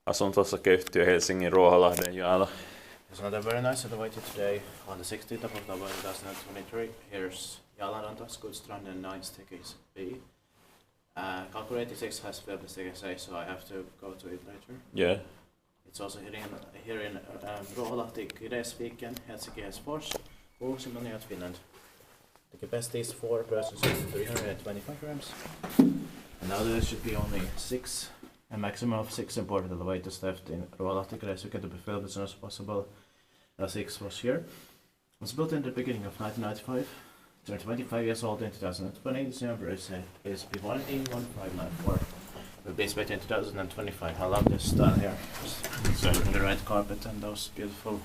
asuntosakeyhtiö Helsingin Ruoholahden jaalla. It's another very nice invited today on the 16th of October 2023. Here's Jaalaranta, Skutstrand and 9 staircase B. Calculated 6 has failed the staircase A, so I have to go to it later. Yeah. It's also here in Ruoholahti, Gräsviken, Helsinki, Helsfors, Uusimaa, Finland. The capacity is 4 persons and 325 grams. And now there should be only 6, a maximum of 6 imported elevators left in Ruoholahti, Gräsviken to be filled as soon as possible. 6 was here. It was built in the beginning of 1995. Turned 25 years old in 2020. This number is P1E1594. Will be expected in 2025. I love this style here. The red carpet and those beautiful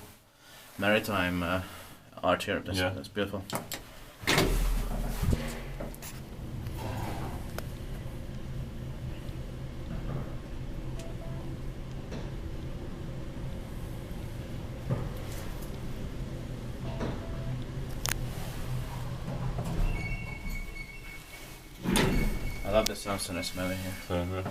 maritime art here. That's beautiful. I love the sounds and the smell in here.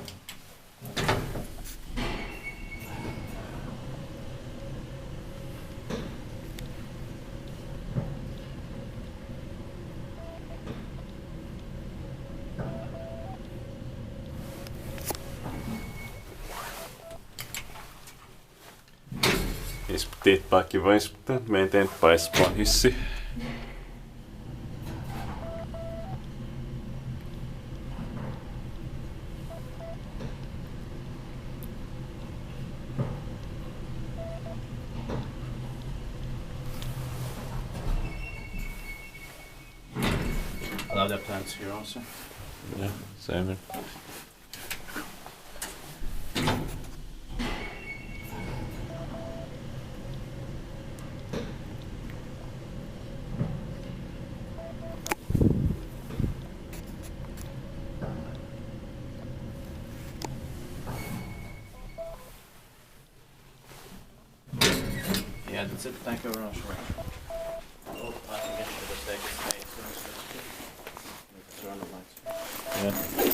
Hvis tittaakin vois, meidän temppais hissi. I love the plants here also. Yeah, same. Yeah, that's it. Thank you very much. Oh, I can get to the staircase. Turn the lights. Yeah.